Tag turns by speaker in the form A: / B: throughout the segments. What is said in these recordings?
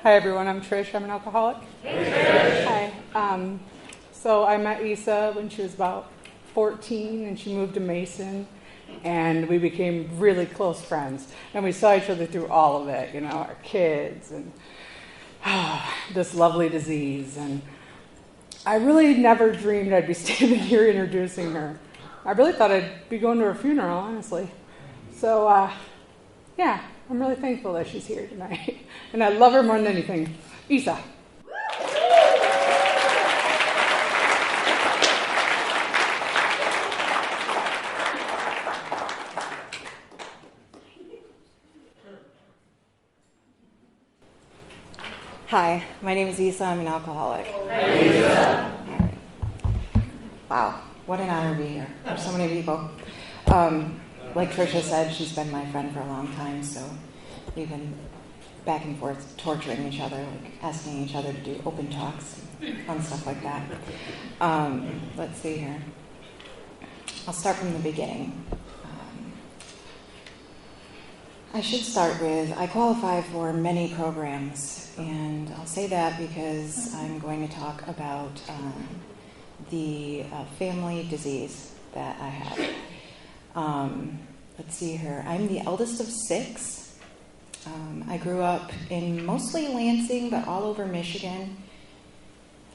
A: Hi, everyone. I'm Trish. I'm an alcoholic. Hey, hi. So I met Isa when she was about 14, and she moved to Mason, and we became really close friends. And we saw each other through all of it, you know, our kids and this lovely disease. And I really never dreamed I'd be standing here introducing her. I really thought I'd be going to her funeral, honestly. So, yeah, I'm really thankful that she's here tonight. And I love her more than anything. Isa.
B: Hi, my name is Isa. I'm an alcoholic.
C: Hi, Isa.
B: Right. Wow, what an honor to be here. There's so many people. Like Tricia said, she's been my friend for a long time, so we've been back and forth torturing each other, like asking each other to do open talks, fun stuff like that. Let's see here. I'll start from the beginning. I should start with, I qualify for many programs, and I'll say that because I'm going to talk about the family disease that I have. Let's see here. I'm the eldest of 6. I grew up in mostly Lansing, but all over Michigan.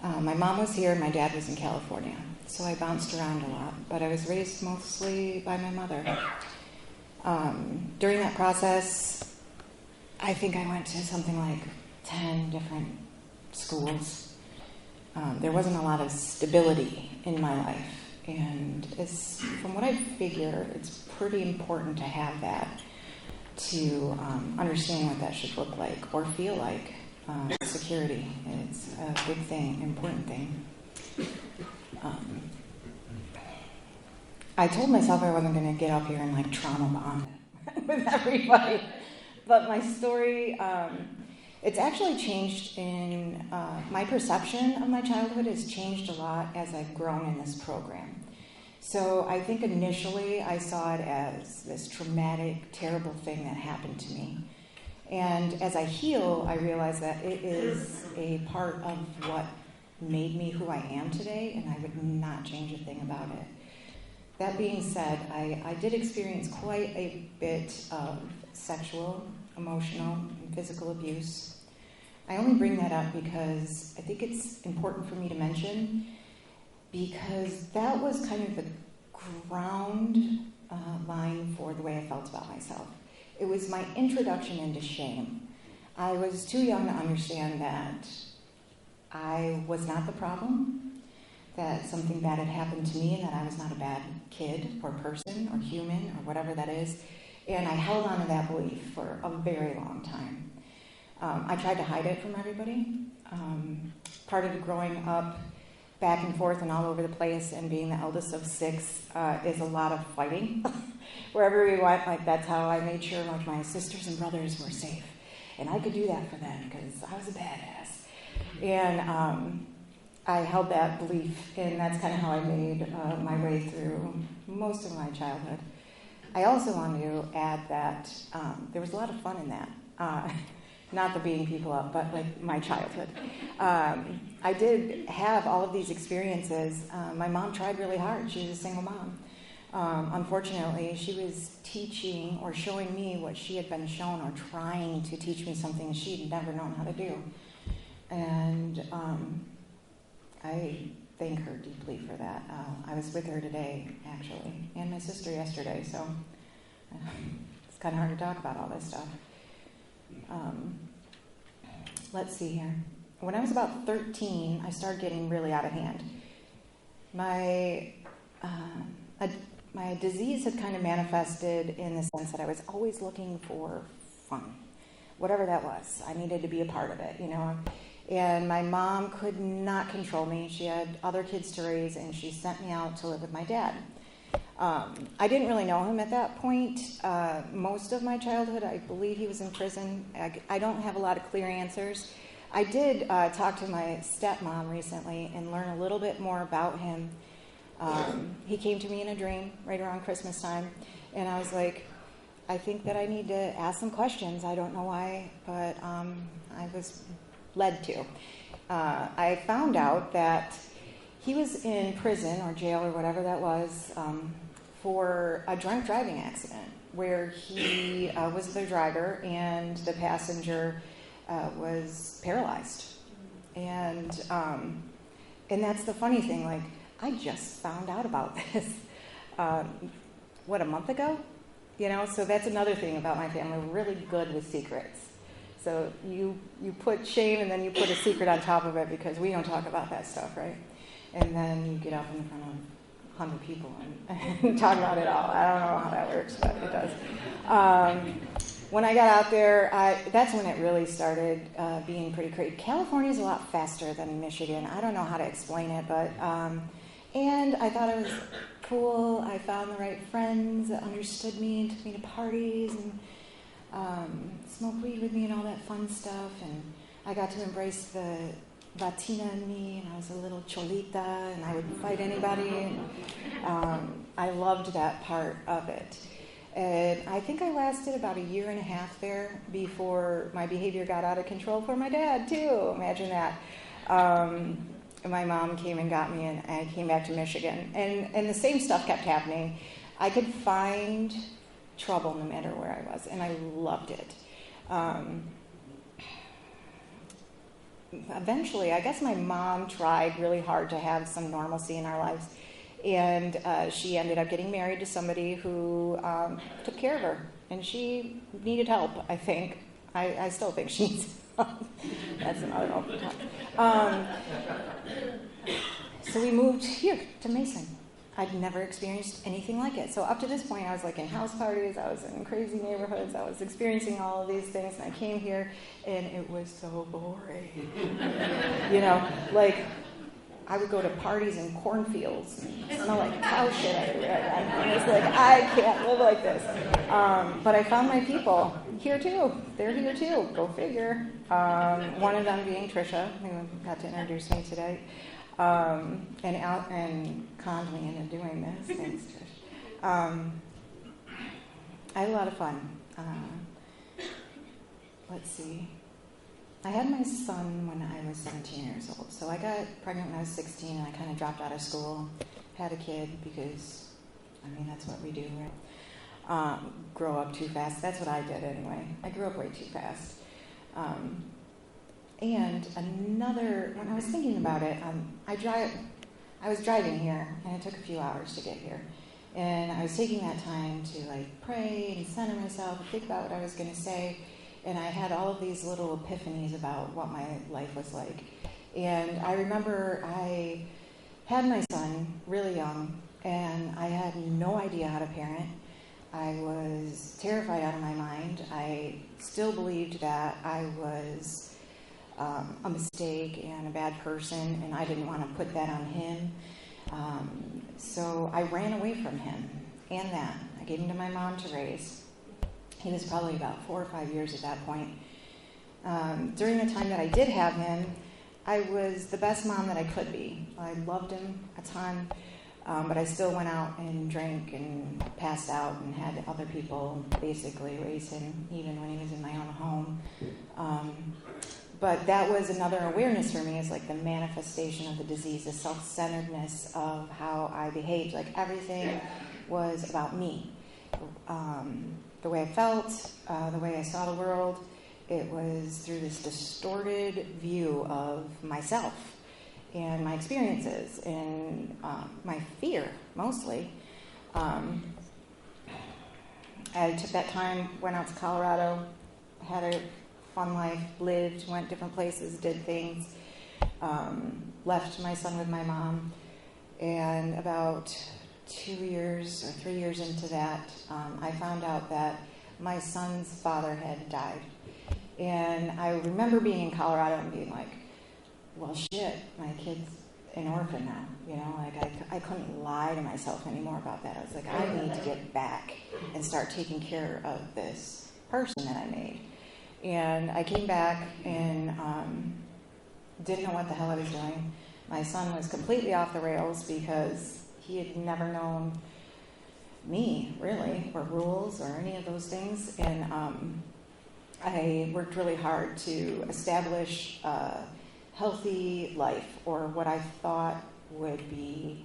B: My mom was here, and my dad was in California, so I bounced around a lot, but I was raised mostly by my mother. During that process, I think I went to something like 10 different schools. There wasn't a lot of stability in my life, and from what I figure, it's pretty important to have that to understand what that should look like or feel like. Security, it's a big thing, important thing. I told myself I wasn't going to get up here and like trauma bond with everybody, but my story, it's actually changed in, my perception of my childhood has changed a lot as I've grown in this program. So I think initially I saw it as this traumatic, terrible thing that happened to me. And as I heal, I realize that it is a part of what made me who I am today, and I would not change a thing about it. That being said, I did experience quite a bit of sexual, emotional, and physical abuse. I only bring that up because I think it's important for me to mention, because that was kind of the ground line for the way I felt about myself. It was my introduction into shame. I was too young to understand that I was not the problem, that something bad had happened to me, and that I was not a bad kid or person or human or whatever that is. And I held on to that belief for a very long time. I tried to hide it from everybody. Part of growing up back and forth and all over the place and being the eldest of 6 is a lot of fighting. Wherever we went, like that's how I made sure like my sisters and brothers were safe. And I could do that for them because I was a badass. And I held that belief, and that's kind of how I made my way through most of my childhood. I also want to add that there was a lot of fun in that. Not the beating people up, but like my childhood. I did have all of these experiences. My mom tried really hard. She was a single mom. Unfortunately, she was teaching or showing me what she had been shown, or trying to teach me something she'd never known how to do. And I thank her deeply for that. I was with her today, actually, and my sister yesterday, so it's kind of hard to talk about all this stuff. Let's see here. When I was about 13, I started getting really out of hand. My disease had kind of manifested in the sense that I was always looking for fun, whatever that was. I needed to be a part of it, you know. And my mom could not control me. She had other kids to raise, and she sent me out to live with my dad. I didn't really know him at that point. Most of my childhood, I believe he was in prison. I don't have a lot of clear answers. I did talk to my stepmom recently and learn a little bit more about him. He came to me in a dream right around Christmas time, and I was like, I think that I need to ask some questions. I don't know why, but I was led to. I found out that he was in prison or jail or whatever that was for a drunk driving accident where he was the driver and the passenger was paralyzed. And that's the funny thing. Like, I just found out about this, a month ago? You know, so that's another thing about my family. We're really good with secrets. So you put shame and then you put a secret on top of it because we don't talk about that stuff, right? And then you get up in front of 100 people and talk about it all. I don't know how that works, but it does. When I got out there, that's when it really started being pretty crazy. California is a lot faster than Michigan. I don't know how to explain it, but and I thought it was cool. I found the right friends that understood me and took me to parties and smoked weed with me and all that fun stuff. And I got to embrace the Latina in me, and I was a little cholita, and I would fight anybody. And I loved that part of it. And I think I lasted about 1.5 years there before my behavior got out of control for my dad, too. Imagine that. My mom came and got me, and I came back to Michigan. And the same stuff kept happening. I could find trouble no matter where I was, and I loved it. Eventually, I guess my mom tried really hard to have some normalcy in our lives. And she ended up getting married to somebody who took care of her. And she needed help, I think. I still think she needs help. That's another open talk. So we moved here to Mason. I'd never experienced anything like it. So up to this point, I was like in house parties. I was in crazy neighborhoods. I was experiencing all of these things. And I came here, and it was so boring. You know, like, I would go to parties in cornfields and smell like cow shit everywhere. And I was like, I can't live like this. But I found my people here too. They're here too. Go figure. One of them being Trisha, who got to introduce me today, and conned me into doing this. Thanks, Trish. I had a lot of fun. Let's see. I had my son when I was 17 years old. So I got pregnant when I was 16, and I kind of dropped out of school, had a kid because, that's what we do, right? Grow up too fast. That's what I did anyway. I grew up way too fast. And when I was thinking about it, I was driving here, and it took a few hours to get here. And I was taking that time to pray and center myself and think about what I was going to say. And I had all of these little epiphanies about what my life was like. And I remember I had my son really young, and I had no idea how to parent. I was terrified out of my mind. I still believed that I was a mistake and a bad person, and I didn't want to put that on him. So I ran away from him and that. I gave him to my mom to raise. He was probably about 4 or 5 years at that point. During the time that I did have him, I was the best mom that I could be. I loved him a ton, but I still went out and drank and passed out and had other people basically raise him, even when he was in my own home. But that was another awareness for me, is like the manifestation of the disease, the self-centeredness of how I behaved. Like everything was about me. The way I felt, the way I saw the world, it was through this distorted view of myself and my experiences and my fear, mostly. I took that time, went out to Colorado, had a fun life, lived, went different places, did things, left my son with my mom, and about 2 years or 3 years into that, I found out that my son's father had died. And I remember being in Colorado and being like, well, shit, my kid's an orphan now. You know, like I couldn't lie to myself anymore about that. I was like, I need to get back and start taking care of this person that I made. And I came back and didn't know what the hell I was doing. My son was completely off the rails because he had never known me, really, or rules or any of those things. And I worked really hard to establish a healthy life, or what I thought would be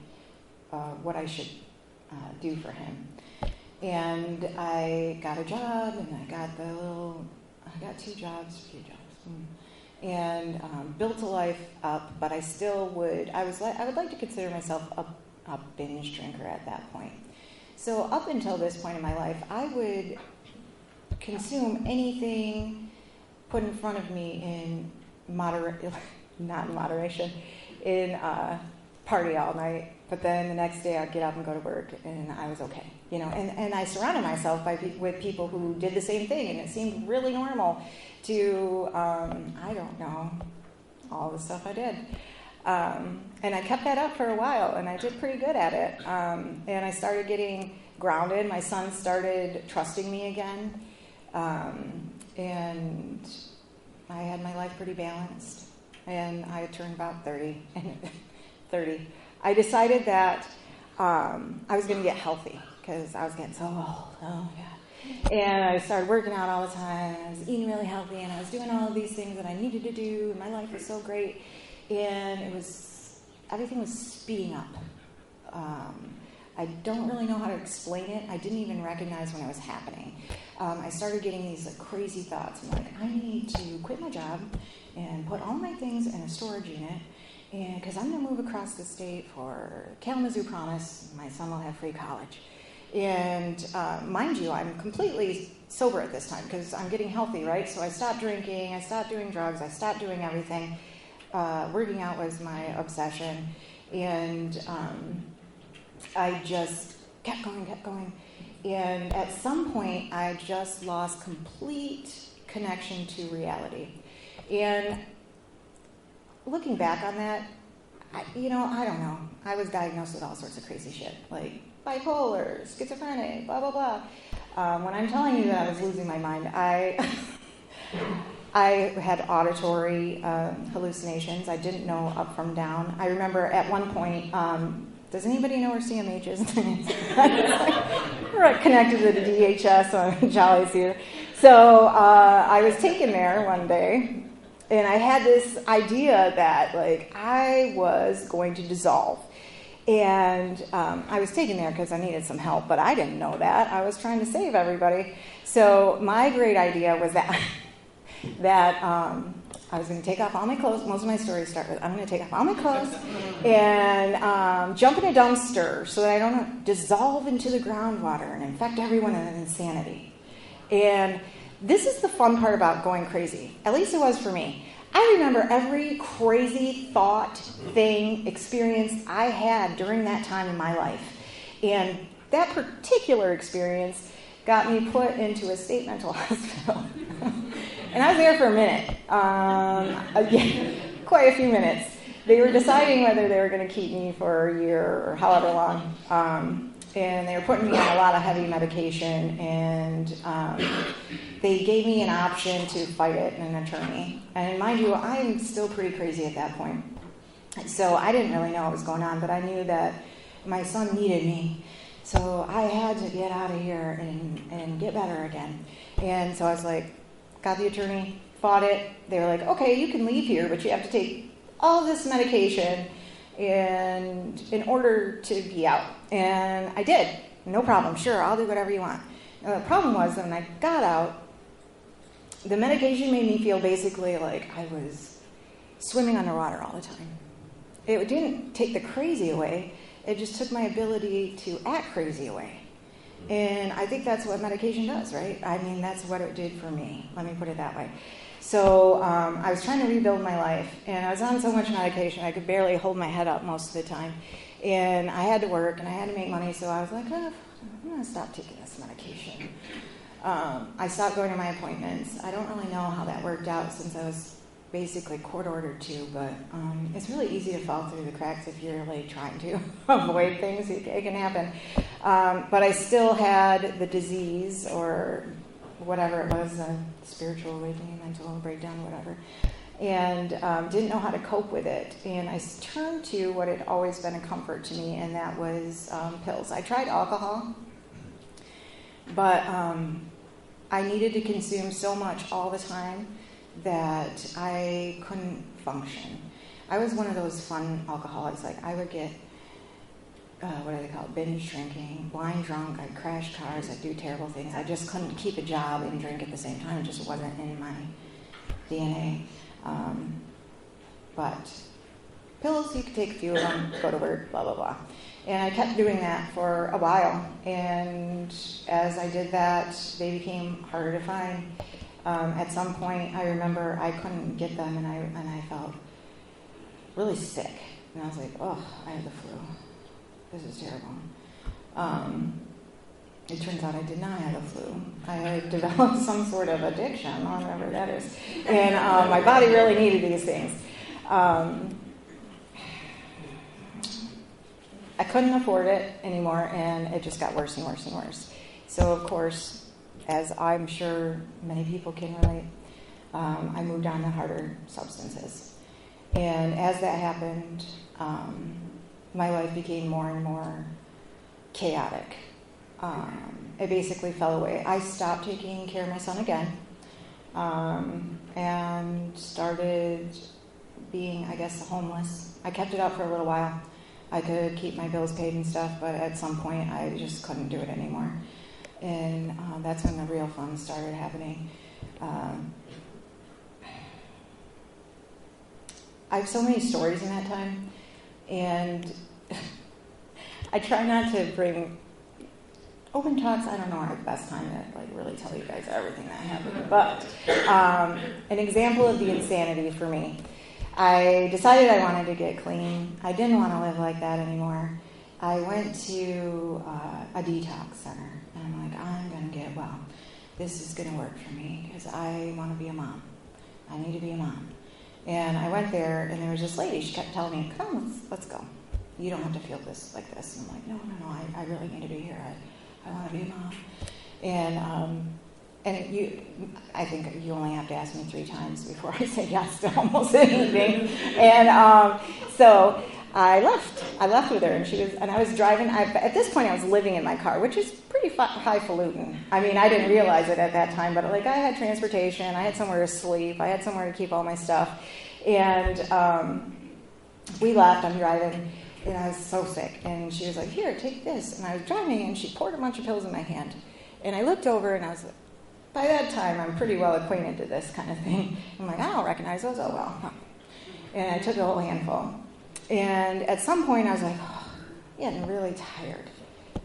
B: what I should do for him. And I got a job, and I got two jobs, a few jobs, and built a life up. But I would like to consider myself a binge drinker at that point. So up until this point in my life, I would consume anything put in front of me in not in moderation, in party all night. But then the next day I'd get up and go to work, and I was okay, And I surrounded myself with people who did the same thing, and it seemed really normal to, I don't know, all the stuff I did. And I kept that up for a while, and I did pretty good at it. And I started getting grounded. My son started trusting me again, and I had my life pretty balanced. And I had turned about 30. I decided that I was going to get healthy because I was getting so old. Oh, God. And I started working out all the time, and I was eating really healthy, and I was doing all of these things that I needed to do, and my life was so great. And everything was speeding up. I don't really know how to explain it. I didn't even recognize when it was happening. I started getting these crazy thoughts. I'm like, I need to quit my job and put all my things in a storage unit, and because I'm going to move across the state for Kalamazoo Promise. My son will have free college. And mind you, I'm completely sober at this time because I'm getting healthy, right? So I stopped drinking, I stopped doing drugs, I stopped doing everything. Working out was my obsession. And I just kept going. And at some point, I just lost complete connection to reality. And looking back on that, I don't know. I was diagnosed with all sorts of crazy shit, like bipolar, schizophrenic, blah, blah, blah. When I'm telling you that I was losing my mind, I had auditory hallucinations. I didn't know up from down. I remember at one point, does anybody know where CMH is? We're connected to the DHS on Jolly's here. So I was taken there one day, and I had this idea that I was going to dissolve. And I was taken there because I needed some help, but I didn't know that. I was trying to save everybody. So my great idea was that I was going to take off all my clothes. Most of my stories start with, I'm going to take off all my clothes and jump in a dumpster so that I don't dissolve into the groundwater and infect everyone with insanity. And this is the fun part about going crazy. At least it was for me. I remember every crazy thought, thing, experience I had during that time in my life. And that particular experience got me put into a state mental hospital. And I was there for a minute, quite a few minutes. They were deciding whether they were going to keep me for a year or however long. And they were putting me on a lot of heavy medication, and they gave me an option to fight it and an attorney. And mind you, I'm still pretty crazy at that point. So I didn't really know what was going on, but I knew that my son needed me. So I had to get out of here and get better again. And so I was like, got the attorney, fought it. They were like, okay, you can leave here, but you have to take all this medication and in order to be out. And I did. No problem. Sure, I'll do whatever you want. Now, the problem was that when I got out, the medication made me feel basically like I was swimming underwater all the time. It didn't take the crazy away. It just took my ability to act crazy away. And I think that's what medication does, right? I mean, that's what it did for me. Let me put it that way. So I was trying to rebuild my life, and I was on so much medication I could barely hold my head up most of the time. And I had to work, and I had to make money, so I was like, I'm going to stop taking this medication. I stopped going to my appointments. I don't really know how that worked out since I was basically court-ordered to, but it's really easy to fall through the cracks if you're really trying to avoid things. It can happen. But I still had the disease, or whatever it was, spiritual awakening, mental breakdown, whatever, and didn't know how to cope with it. And I turned to what had always been a comfort to me, and that was pills. I tried alcohol, But I needed to consume so much all the time that I couldn't function. I was one of those fun alcoholics. Like, I would get, what do they call it, binge drinking, blind drunk. I'd crash cars. I'd do terrible things. I just couldn't keep a job and drink at the same time. It just wasn't in my DNA. But pills, you could take a few of them, go to work, blah, blah, blah. And I kept doing that for a while. And as I did that, they became harder to find. At some point, I remember I couldn't get them, and I felt really sick. And I was like, oh, I have the flu. This is terrible. It turns out I did not have the flu. I had developed some sort of addiction, whatever that is. And my body really needed these things. I couldn't afford it anymore, and it just got worse and worse and worse. So, of course, as I'm sure many people can relate, I moved on to harder substances. And as that happened, my life became more and more chaotic. It basically fell away. I stopped taking care of my son again, and started being, I guess, homeless. I kept it up for a little while. I could keep my bills paid and stuff, but at some point I just couldn't do it anymore. And that's when the real fun started happening. I have so many stories in that time, and I try not to bring open talks. I don't know are the best time to really tell you guys everything that happened, but an example of the insanity for me. I decided I wanted to get clean. I didn't want to live like that anymore. I went to a detox center, and I'm like, I'm going to get well. This is going to work for me because I want to be a mom. I need to be a mom. And I went there, and there was this lady. She kept telling me, come on, let's go. You don't have to feel this like this. And I'm like, no, I really need to be here. I want to be a mom. And I think you only have to ask me 3 times before I say yes to almost anything. And so I left. I left with her, and I was driving. At this point, I was living in my car, which is pretty highfalutin. I mean, I didn't realize it at that time, but I had transportation. I had somewhere to sleep. I had somewhere to keep all my stuff. And we left. I'm driving, and I was so sick. And she was like, "Here, take this." And I was driving, and she poured a bunch of pills in my hand. And I looked over, and I was like, by that time, I'm pretty well acquainted to this kind of thing. I'm like, I don't recognize those. Oh, well. Huh. And I took a whole handful. And at some point, I was like, oh, I'm getting really tired.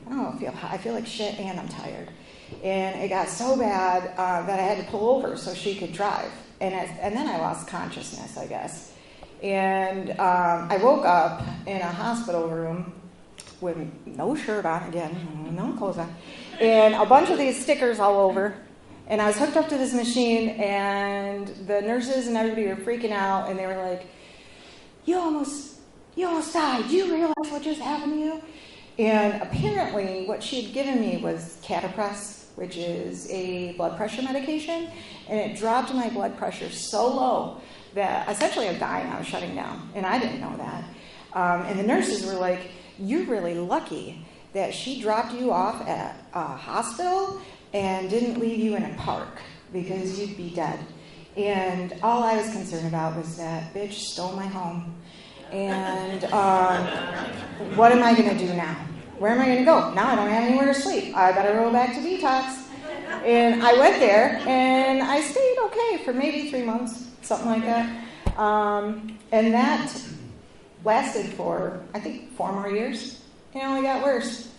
B: I feel like shit, and I'm tired. And it got so bad that I had to pull over so she could drive. And then I lost consciousness, I guess. And I woke up in a hospital room with no shirt on again, no clothes on, and a bunch of these stickers all over. And I was hooked up to this machine, and the nurses and everybody were freaking out, and they were like, you almost died. Do you realize what just happened to you? And apparently what she had given me was Catapress, which is a blood pressure medication, and it dropped my blood pressure so low that essentially I was dying. I was shutting down, and I didn't know that. And the nurses were like, you're really lucky that she dropped you off at a hospital and didn't leave you in a park, because you'd be dead. And all I was concerned about was that bitch stole my home. And what am I going to do now? Where am I going to go? Now I don't have anywhere to sleep. I better roll back to detox. And I went there, and I stayed okay for maybe 3 months, something like that. And that lasted for, I think, 4 more years. It only got worse.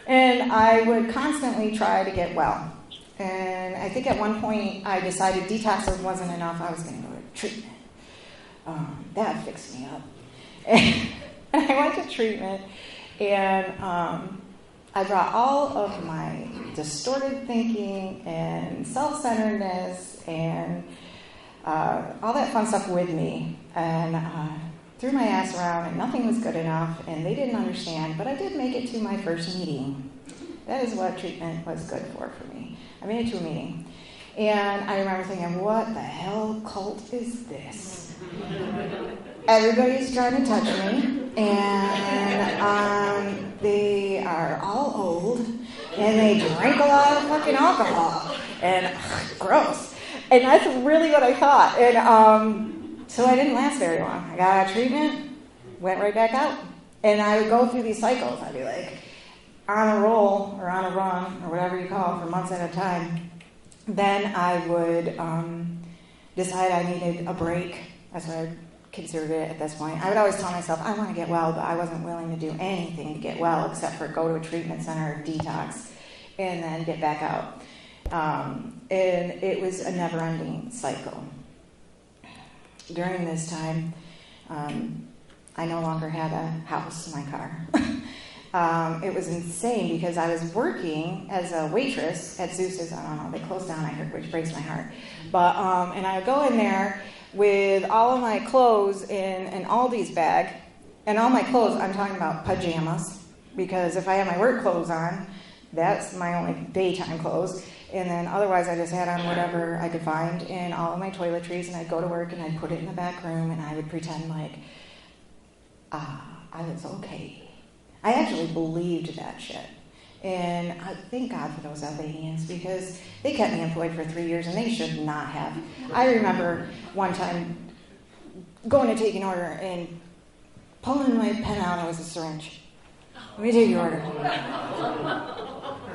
B: And I would constantly try to get well. And I think at one point I decided detox wasn't enough. I was going to go to treatment. That fixed me up. And I went to treatment, and I brought all of my distorted thinking and self-centeredness and all that fun stuff with me. And threw my ass around, and nothing was good enough, and they didn't understand, but I did make it to my first meeting. That is what treatment was good for me. I made it to a meeting, and I remember thinking, what the hell cult is this? Everybody's trying to touch me, and they are all old, and they drink a lot of fucking alcohol, and gross. And that's really what I thought. And so I didn't last very long. I got out of treatment, went right back out. And I would go through these cycles. I'd be like on a roll or on a run or whatever you call it for months at a time. Then I would decide I needed a break. That's what I considered it at this point. I would always tell myself, I want to get well, but I wasn't willing to do anything to get well except for go to a treatment center, detox, and then get back out. And it was a never-ending cycle. During this time, I no longer had a house in my car. It was insane because I was working as a waitress at Zeus's. I don't know, they closed down, I heard, which breaks my heart. But and I would go in there with all of my clothes in an Aldi's bag. And all my clothes, I'm talking about pajamas, because if I had my work clothes on, that's my only daytime clothes. And then otherwise I just had on whatever I could find in all of my toiletries, and I'd go to work and I'd put it in the back room and I would pretend like I was okay. I actually believed that shit. And I thank God for those Albanians, because they kept me employed for 3 years and they should not have. I remember one time going to take an order and pulling my pen out, and it was a syringe. Let me take your order.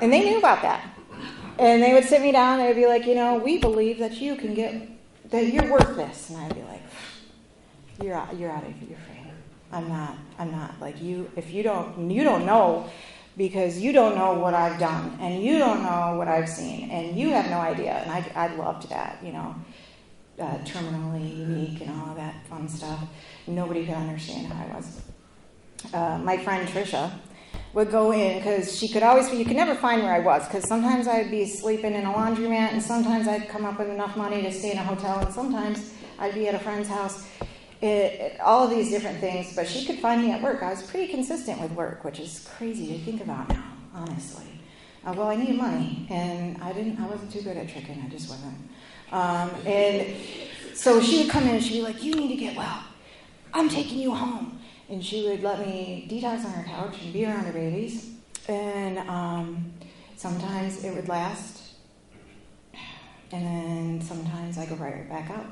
B: And they knew about that. And they would sit me down and they would be like, we believe that you can that you're worth this. And I'd be like, you're out of your frame. I'm not like you. If you don't know, because you don't know what I've done, and you don't know what I've seen, and you have no idea. And I loved that, terminally unique and all of that fun stuff. Nobody could understand how I was. My friend Trisha would go in, because you could never find where I was, because sometimes I'd be sleeping in a laundromat, and sometimes I'd come up with enough money to stay in a hotel, and sometimes I'd be at a friend's house. All of these different things, but she could find me at work. I was pretty consistent with work, which is crazy to think about now, honestly. Well, I needed money, and I wasn't too good at tricking. I just wasn't. And so she would come in and she'd be like, you need to get well. I'm taking you home. And she would let me detox on her couch and be around her babies. And sometimes it would last, and then sometimes I go right back out.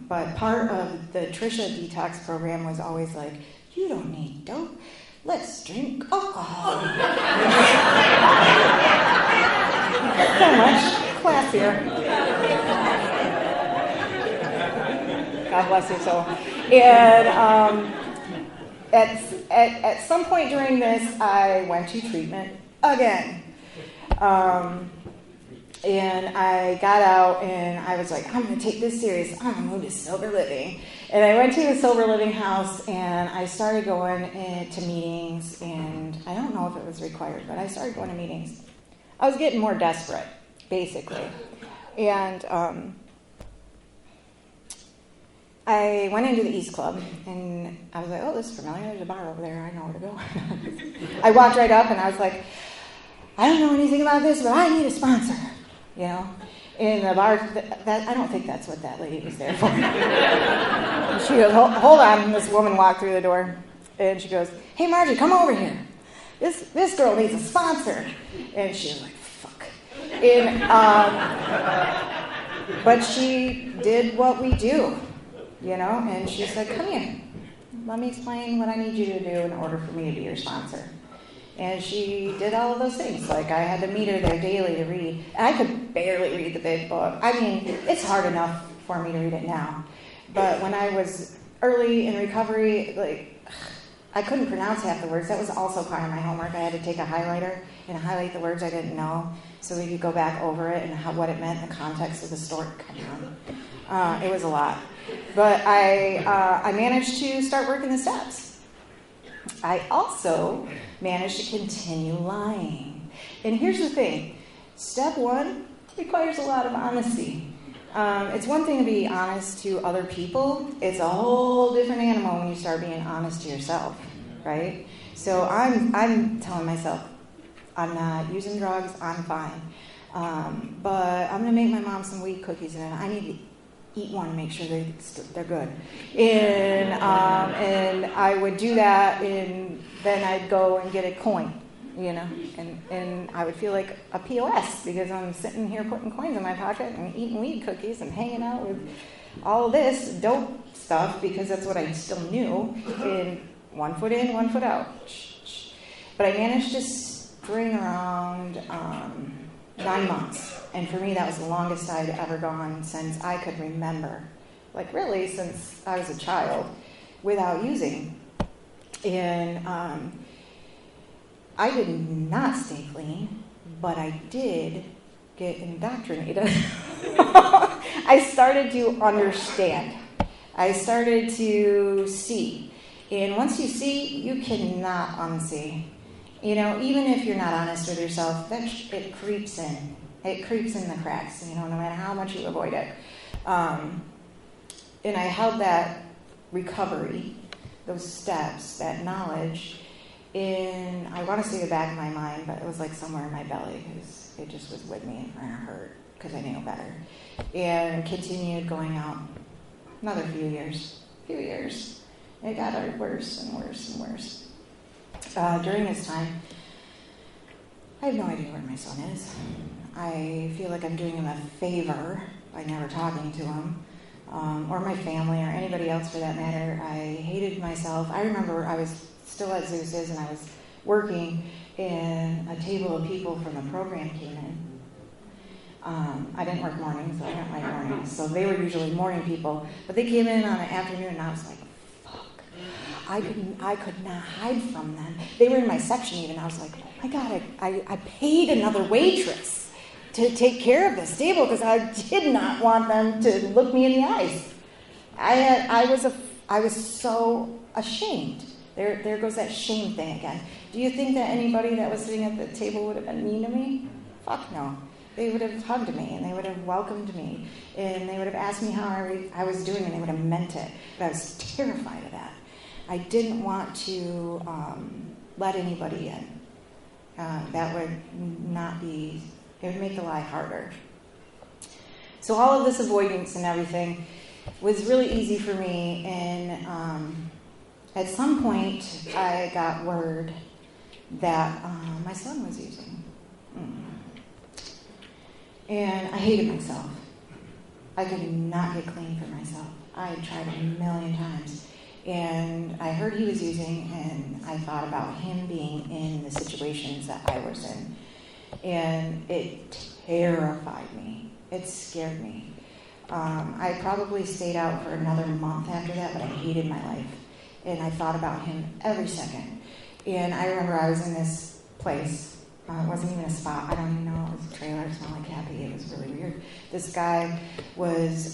B: But part of the Trisha detox program was always like, you don't need dope. Let's drink alcohol. So much classier. God bless your soul. And at some point during this, I went to treatment again. And I got out and I was like, I'm going to take this serious. I'm going to move to sober living. And I went to a sober living house and I started going to meetings. And I don't know if it was required, but I started going to meetings. I was getting more desperate, basically. And I went into the East Club and I was like, oh, this is familiar. There's a bar over there. I know where to go. I walked right up and I was like, I don't know anything about this, but I need a sponsor. In the bar, that I don't think that's what that lady was there for. She goes, hold on. And this woman walked through the door, and she goes, hey, Margie, come over here. This girl needs a sponsor. And she was like, fuck. And, but she did what we do, and she said, come here. Let me explain what I need you to do in order for me to be your sponsor. And she did all of those things. Like, I had to meet her there daily to read. And I could barely read the big book. I mean, it's hard enough for me to read it now. But when I was early in recovery, I couldn't pronounce half the words. That was also part of my homework. I had to take a highlighter and highlight the words I didn't know so we could go back over it and what it meant in the context of the story. It was a lot. But I managed to start working the steps. I also managed to continue lying. And here's the thing. Step one requires a lot of honesty. It's one thing to be honest to other people. It's a whole different animal when you start being honest to yourself, right? So I'm telling myself, I'm not using drugs, I'm fine. But I'm going to make my mom some wheat cookies, and I need to eat one and make sure they're good. And I would do that, and then I'd go and get a coin, and I would feel like a POS because I'm sitting here putting coins in my pocket and eating weed cookies and hanging out with all this dope stuff because that's what I still knew, in 1 foot in, 1 foot out. But I managed to string around 9 months, and for me that was the longest I'd ever gone since I could remember, like really since I was a child, without using. And I did not stay clean, but I did get indoctrinated. I started to understand. I started to see. And once you see, you cannot unsee. Even if you're not honest with yourself, it creeps in. It creeps in the cracks, no matter how much you avoid it. And I held that recovery, those steps, that knowledge, in, I want to say the back of my mind, but it was like somewhere in my belly because it just was with me and it hurt because I knew better. And continued going out another few years. It got worse and worse and worse. During this time, I have no idea where my son is. I feel like I'm doing him a favor by never talking to him, or my family, or anybody else for that matter. I hated myself. I remember I was still at Zeus's and I was working, and a table of people from the program came in. I didn't work mornings, so I didn't like mornings. So they were usually morning people, but they came in on an afternoon, and I was like, fuck. I could not hide from them. They were in my section even. I was like, oh my God, I paid another waitress to take care of this table because I did not want them to look me in the eyes. I was so ashamed. There goes that shame thing again. Do you think that anybody that was sitting at the table would have been mean to me? Fuck no. They would have hugged me, and they would have welcomed me, and they would have asked me how I was doing, and they would have meant it. But I was terrified of that. I didn't want to let anybody in. That would not be, it would make the lie harder. So all of this avoidance and everything was really easy for me, and at some point I got word that my son was using. And I hated myself. I could not get clean for myself. I tried a million times. And I heard he was using, and I thought about him being in the situations that I was in. And it terrified me. It scared me. I probably stayed out for another month after that, but I hated my life. And I thought about him every second. And I remember I was in this place. It wasn't even a spot. I don't even know. It was a trailer. It smelled like happy. It was really weird. This guy was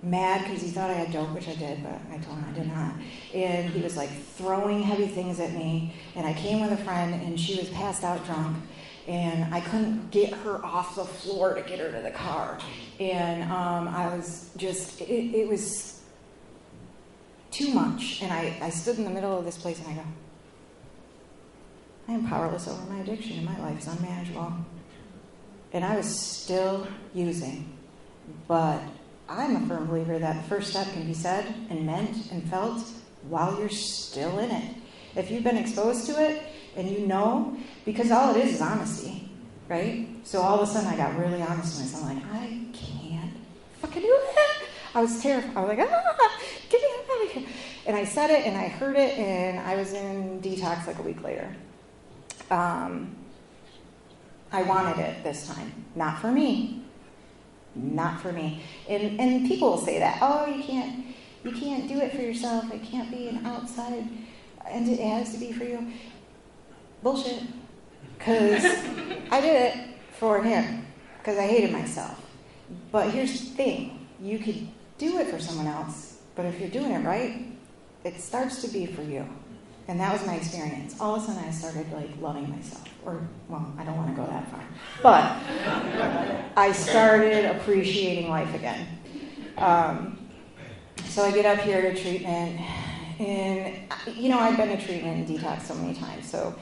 B: mad because he thought I had dope, which I did, but I told him I did not. And he was like throwing heavy things at me. And I came with a friend, and she was passed out drunk. And I couldn't get her off the floor to get her to the car. And I was just, it was too much. And I stood in the middle of this place, and I go, I am powerless over my addiction, and my life is unmanageable. And I was still using. But I'm a firm believer that the first step can be said and meant and felt while you're still in it. If you've been exposed to it, and you know, because all it is honesty, right? So all of a sudden I got really honest with myself. I'm like, I can't fucking do it. I was terrified. I was like, get me out of here. And I said it, and I heard it, and I was in detox like a week later. I wanted it this time. Not for me. Not for me. And people will say that. Oh, you can't do it for yourself. It can't be an outside, and it has to be for you. Bullshit. Because I did it for him. Because I hated myself. But here's the thing. You could do it for someone else. But if you're doing it right, it starts to be for you. And that was my experience. All of a sudden I started like loving myself. Or, well, I don't want to go that far. But I started appreciating life again. So I get up here to treatment. And, I've been to treatment and detox so many times. So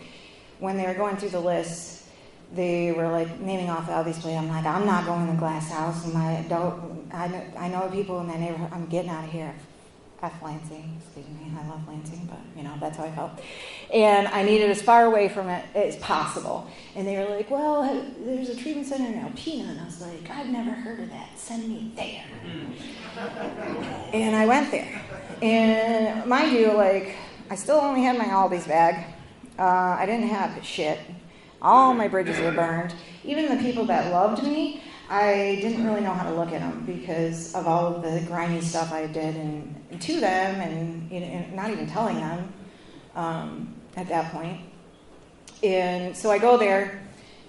B: when they were going through the list, they were like naming off all these places. I'm like, I'm not going to the glass house. I know people in that neighborhood. I'm getting out of here. Lansing, excuse me, I love Lansing, but that's how I felt. And I needed as far away from it as possible. And they were like, well, there's a treatment center in Alpena. And I was like, I've never heard of that. Send me there. And I went there. And mind you, I still only had my Aldi's bag. I didn't have shit. All my bridges were burned. Even the people that loved me, I didn't really know how to look at them because of all of the grimy stuff I did and to them and not even telling them at that point. And so I go there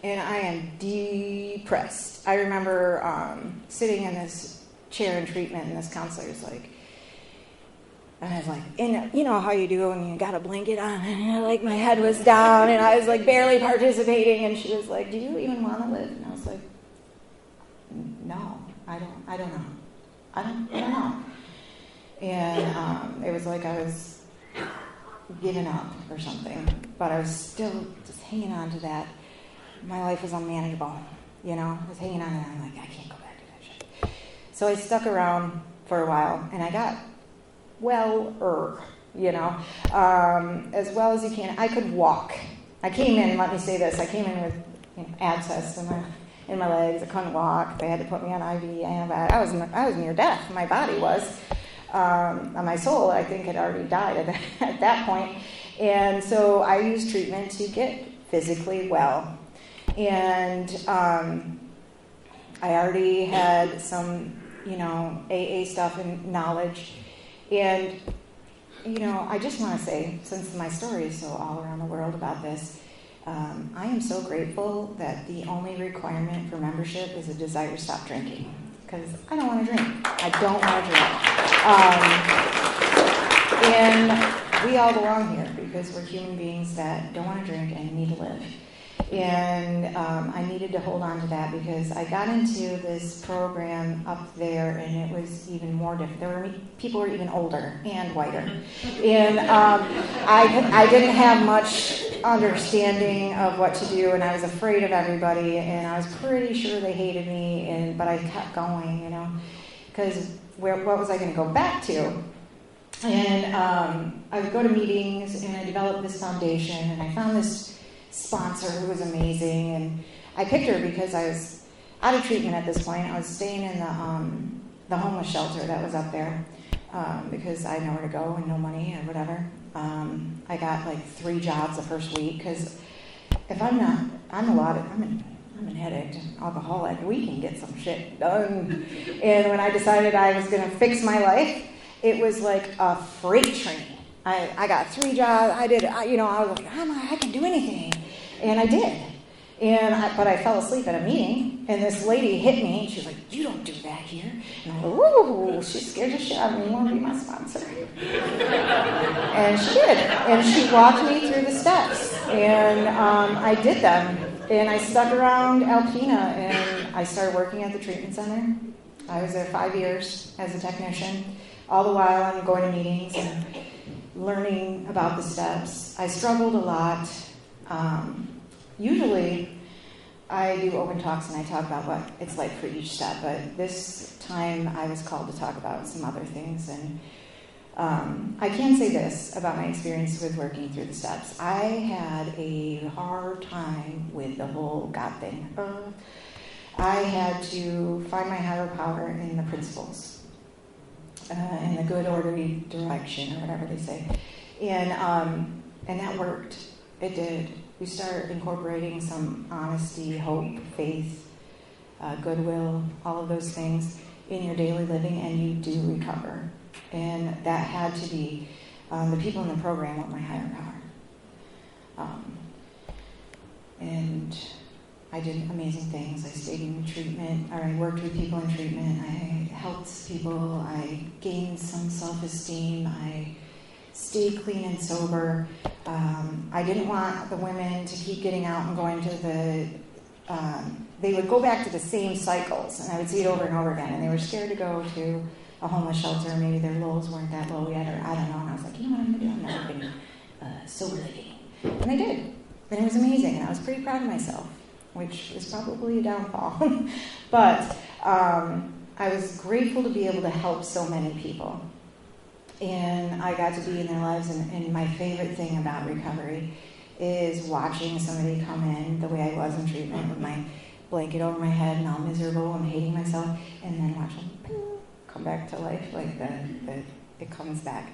B: and I am depressed. I remember sitting in this chair in treatment and this counselor's like, and I was like, and you know how you do when you got a blanket on and my head was down and I was barely participating, and she was like, do you even want to live? And I was like, no, I don't know. I don't know. And it was like I was giving up or something, but I was still just hanging on to that. My life was unmanageable, I was hanging on to that. I'm like, I can't go back to that shit. So I stuck around for a while, and I got as well as you can. I could walk. I came in, let me say this, I came in with abscess in my legs. I couldn't walk. They had to put me on IV antibiotics. I was near death. My body was. My soul, I think, had already died at that point. And so I used treatment to get physically well. And I already had some, AA stuff and knowledge. And, I just want to say, since my story is so all around the world about this, I am so grateful that the only requirement for membership is a desire to stop drinking, because I don't want to drink. I don't want to drink. And we all belong here because we're human beings that don't want to drink and need to live. And I needed to hold on to that because I got into this program up there, and it was even more different. People were even older and whiter, and I didn't have much understanding of what to do, and I was afraid of everybody, and I was pretty sure they hated me. But I kept going, because what was I going to go back to? And I would go to meetings, and I developed this foundation, and I found this sponsor who was amazing, and I picked her because I was out of treatment at this point. I was staying in the homeless shelter that was up there because I had nowhere to go and no money or whatever. I got 3 jobs the first week because if I'm an addict, alcoholic, we can get some shit done. And when I decided I was going to fix my life, it was like a freight train. I got 3 jobs. I was like, I can do anything. And I did. But I fell asleep at a meeting, and this lady hit me, and she's like, you don't do that here. And I go, ooh, she scared the shit out of me. You want to be my sponsor? And she did. And she walked me through the steps. And I did them. And I stuck around Alpena, and I started working at the treatment center. I was there 5 years as a technician. All the while, I'm going to meetings and learning about the steps. I struggled a lot. Usually, I do open talks and I talk about what it's like for each step, but this time I was called to talk about some other things. And I can say this about my experience with working through the steps. I had a hard time with the whole God thing. I had to find my higher power in the principles, in the good orderly direction, or whatever they say. And that worked. It did. We started incorporating some honesty, hope, faith, goodwill, all of those things in your daily living, and you do recover. And that had to be the people in the program were my higher power. And I did amazing things. I stayed in treatment, or I worked with people in treatment. I helped people. I gained some self-esteem. I stayed clean and sober. I didn't want the women to keep getting out and going to they would go back to the same cycles, and I would see it over and over again, and they were scared to go to a homeless shelter. Maybe their lows weren't that low yet, or I don't know. And I was like, you know what I'm going to do? I'm never going to sober living. And I did. And it was amazing, and I was pretty proud of myself, which is probably a downfall. But I was grateful to be able to help so many people. And I got to be in their lives, and my favorite thing about recovery is watching somebody come in the way I was in treatment with my blanket over my head and all miserable and hating myself, and then watch them come back to life, like it comes back.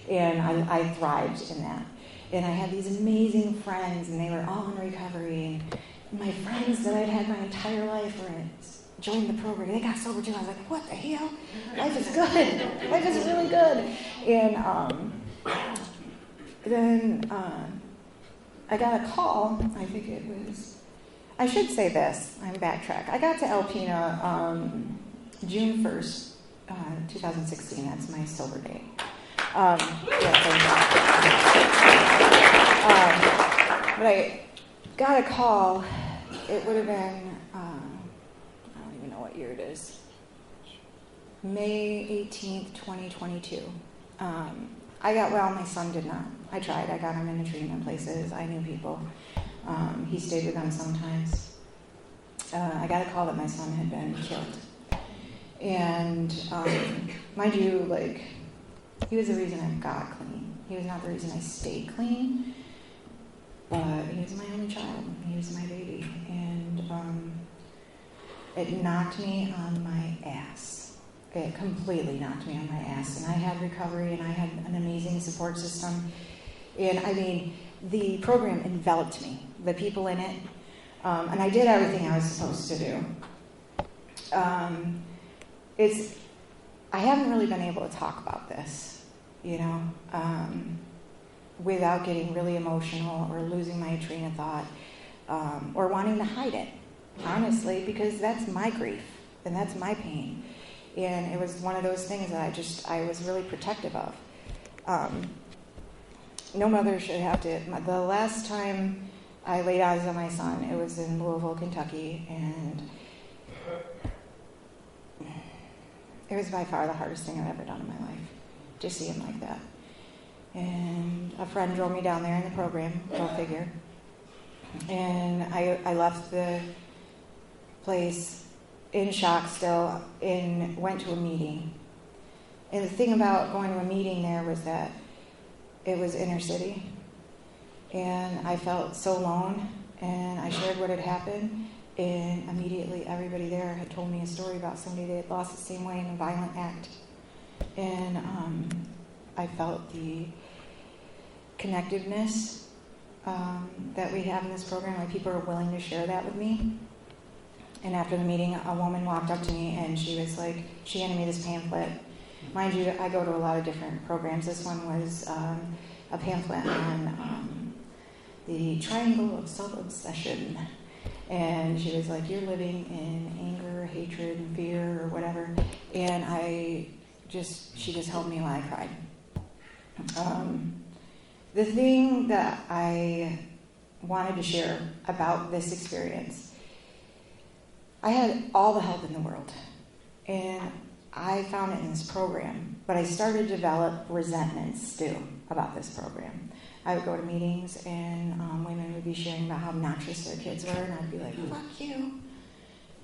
B: And I thrived in that. And I had these amazing friends, and they were all in recovery. And my friends that I'd had my entire life were joined the program. They got sober too. I was like, what the hell? Life is good. Life is really good. And then I got a call. I think it was, I should say this. I'm backtrack. I got to Alpena June 1st, 2016. That's my sober date. But I got a call. It would have been, I don't even know what year it is, May 18th, 2022. I got well, my son did not. I tried. I got him into treatment places. I knew people. He stayed with them sometimes. I got a call that my son had been killed. And mind you, like, he was the reason I got clean. He was not the reason I stayed clean, but he was my only child. He was my baby. And it knocked me on my ass. It completely knocked me on my ass. And I had recovery, and I had an amazing support system. And I mean, the program enveloped me, the people in it. And I did everything I was supposed to do. I haven't really been able to talk about this, without getting really emotional or losing my train of thought, or wanting to hide it, honestly, because that's my grief and that's my pain. And it was one of those things that I was really protective of. No mother should have to. The last time I laid eyes on my son, it was in Louisville, Kentucky, and it was by far the hardest thing I've ever done in my life, to see him like that. And a friend drove me down there in the program, go figure. And I left the place in shock still and went to a meeting. And the thing about going to a meeting there was that it was inner city. And I felt so alone, and I shared what had happened. And immediately everybody there had told me a story about somebody they had lost the same way in a violent act. And I felt the connectiveness that we have in this program, like people are willing to share that with me. And after the meeting, a woman walked up to me, and she was like, she handed me this pamphlet. Mind you, I go to a lot of different programs. This one was a pamphlet on the triangle of self-obsession. And she was like, you're living in anger, hatred, and fear, or whatever. And she just held me while I cried. The thing that I wanted to share about this experience, I had all the help in the world. And I found it in this program. But I started to develop resentments still about this program. I would go to meetings, and women would be sharing about how obnoxious their kids were, and I'd be like, fuck you.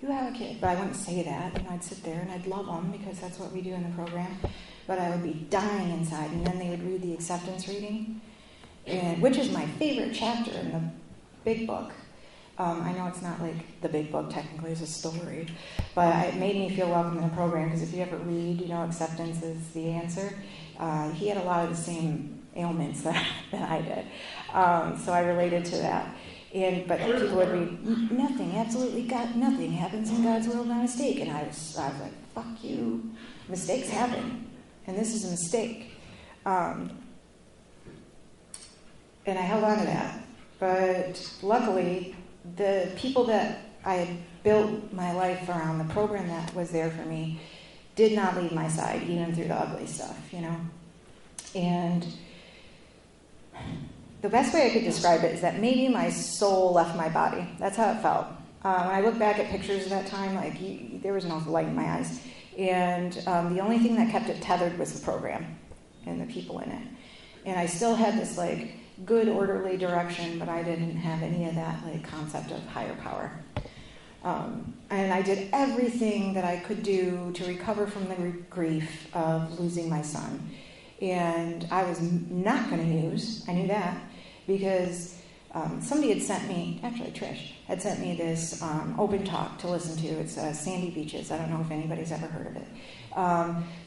B: You have a kid. But I wouldn't say that, and I'd sit there, and I'd love them, because that's what we do in the program. But I would be dying inside, and then they would read the acceptance reading, which is my favorite chapter in the big book. I know it's not like the big book, technically, it's a story, but it made me feel welcome in the program, because if you ever read, acceptance is the answer. He had a lot of the same ailments that I did. So I related to that. But people would read, nothing, absolutely nothing happens in God's will by mistake. And I was like, fuck you. Mistakes happen. And this is a mistake. And I held on to that. But luckily, the people that I had built my life around, the program that was there for me, did not leave my side, even through the ugly stuff, And the best way I could describe it is that maybe my soul left my body. That's how it felt. When I look back at pictures of that time, there was no light in my eyes. And the only thing that kept it tethered was the program and the people in it. And I still had this, good, orderly direction, but I didn't have any of that, concept of higher power. And I did everything that I could do to recover from the grief of losing my son. And I was not going to use, I knew that, because somebody had sent me, actually Trish, had sent me this open talk to listen to. It's Sandy Beaches. I don't know if anybody's ever heard of it.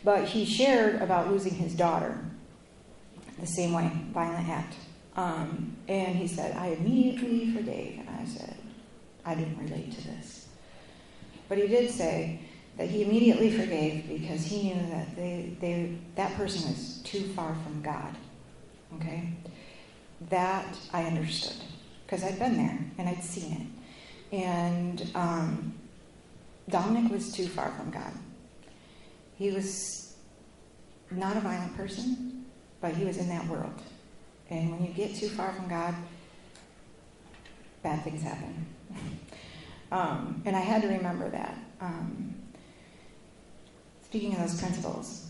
B: But he shared about losing his daughter the same way, violent act. And he said, I immediately forgave. And I said, I didn't relate to this. But he did say that he immediately forgave because he knew that that person was too far from God. Okay? That I understood because I'd been there and I'd seen it. And Dominic was too far from God. He was not a violent person, but he was in that world. And when you get too far from God, bad things happen. And I had to remember that. Speaking of those principles,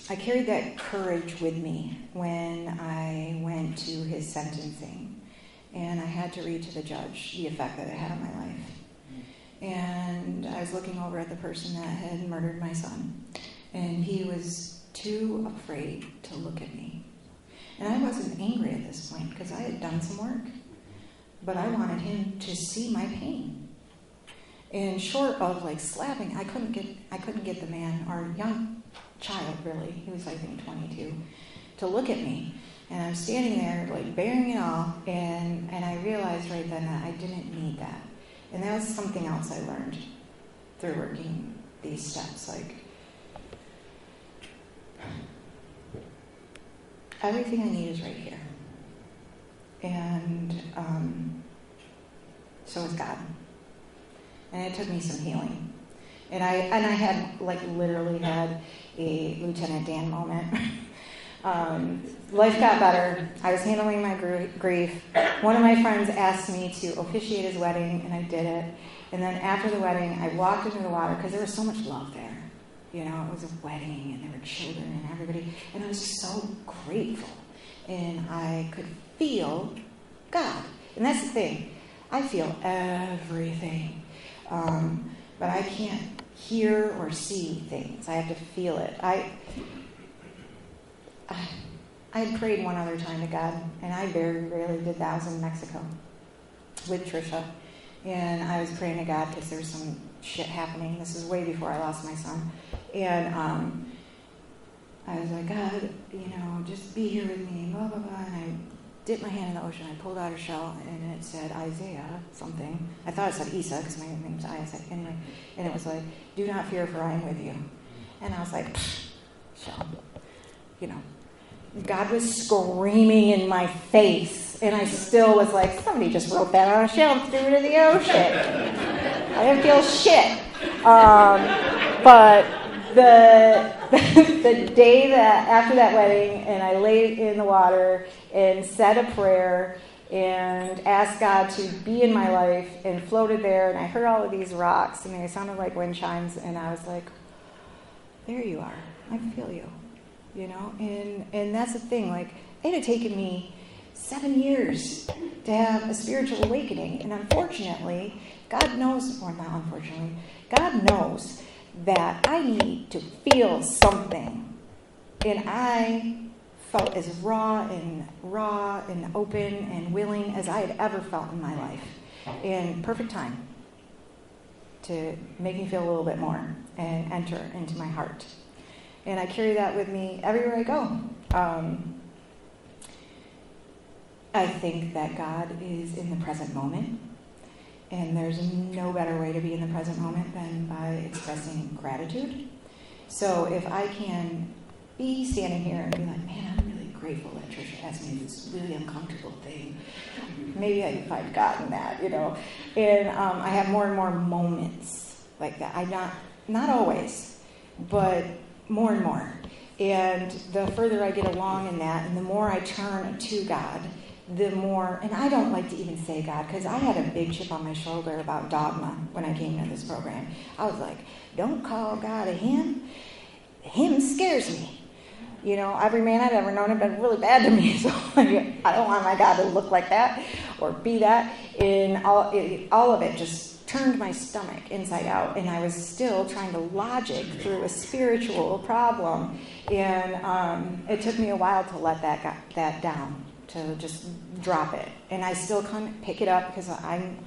B: I carried that courage with me when I went to his sentencing. And I had to read to the judge the effect that it had on my life. And I was looking over at the person that had murdered my son. And he was too afraid to look at me. And I wasn't angry at this point because I had done some work. But I wanted him to see my pain. And short of like slapping, I couldn't get the man, or young child really, he was I think 22, to look at me. And I'm standing there like bearing it all, and I realized right then that I didn't need that. And that was something else I learned through working these steps. Like, everything I need is right here. And so is God. And it took me some healing. And I had, like, literally had a Lieutenant Dan moment. Life got better. I was handling my grief. One of my friends asked me to officiate his wedding, and I did it. And then after the wedding, I walked into the water because there was so much love there. You know, it was a wedding, and there were children and everybody. And I was so grateful. And I could feel God. And that's the thing. I feel everything. But I can't hear or see things. I have to feel it. I had prayed one other time to God, and I very rarely did that. I was in Mexico with Trisha, and I was praying to God because there was some shit happening. This is way before I lost my son. And I was like, God, you know, just be here with me, blah, blah, blah. And I dipped my hand in the ocean. I pulled out a shell, and it said Isaiah something. I thought it said Isa because my name's Isaac. Anyway, and it was like, do not fear, for I am with you. And I was like, shell. You know, God was screaming in my face, and I still was like, somebody just wrote that on a shell and threw it in the ocean. I didn't feel shit. But the day that after that wedding, and I laid in the water and said a prayer and asked God to be in my life and floated there, and I heard all of these rocks, and they sounded like wind chimes, and I was like, there you are. I feel you. You know, and that's the thing, like, it had taken me 7 years to have a spiritual awakening, and unfortunately, God knows, or not unfortunately, God knows that I need to feel something, and I felt as raw and open and willing as I had ever felt in my life, and perfect time to make me feel a little bit more and enter into my heart. And I carry that with me everywhere I go. I think that God is in the present moment. And there's no better way to be in the present moment than by expressing gratitude. So if I can be standing here and be like, man, I'm really grateful that Trisha asked me this really uncomfortable thing. Maybe I can find God in that, you know. And I have more and more moments like that. Not always, but more and more. And the further I get along in that, and the more I turn to God, the more, and I don't like to even say God, because I had a big chip on my shoulder about dogma when I came into this program. I was like, don't call God a him. Him scares me. You know, every man I've ever known had been really bad to me, so I don't want my God to look like that or be that. And all of it just turned my stomach inside out, and I was still trying to logic through a spiritual problem. And it took me a while to let that down, to just drop it. And I still can't pick it up because I'm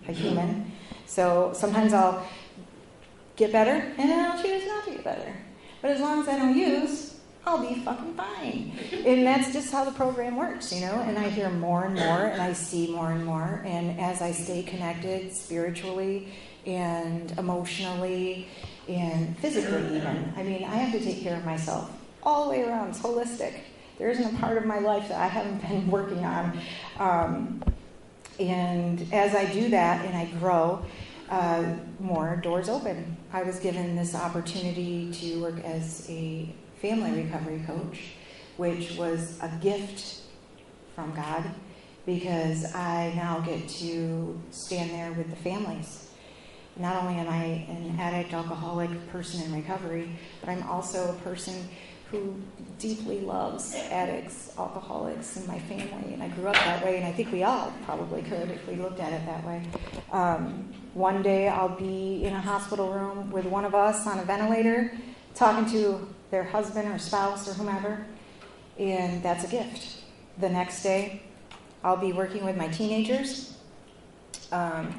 B: a human. So sometimes I'll get better, and then I'll choose not to get better. But as long as I don't use, I'll be fucking fine. And that's just how the program works, And I hear more and more, and I see more and more. And as I stay connected spiritually and emotionally and physically even, I have to take care of myself all the way around. It's holistic. There isn't a part of my life that I haven't been working on. And as I do that and I grow, more doors open. I was given this opportunity to work as a family recovery coach, which was a gift from God, because I now get to stand there with the families. Not only am I an addict, alcoholic person in recovery, but I'm also a person who deeply loves addicts, alcoholics in my family, and I grew up that way, and I think we all probably could if we looked at it that way. One day I'll be in a hospital room with one of us on a ventilator talking to their husband or spouse or whomever, and that's a gift. The next day I'll be working with my teenagers, and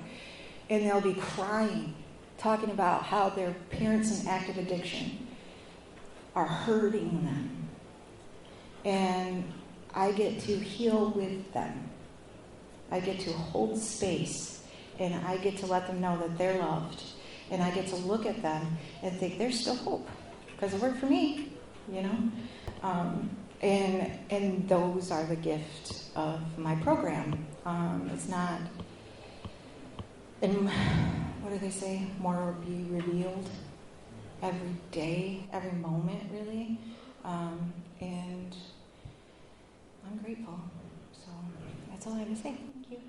B: they'll be crying, talking about how their parents in active addiction are hurting them. And I get to heal with them. I get to hold space, and I get to let them know that they're loved. And I get to look at them and think there's still hope, because it worked for me, And those are the gift of my program. It's not, and what do they say? More will be revealed every day, every moment, really. And I'm grateful. So that's all I have to say. Thank you.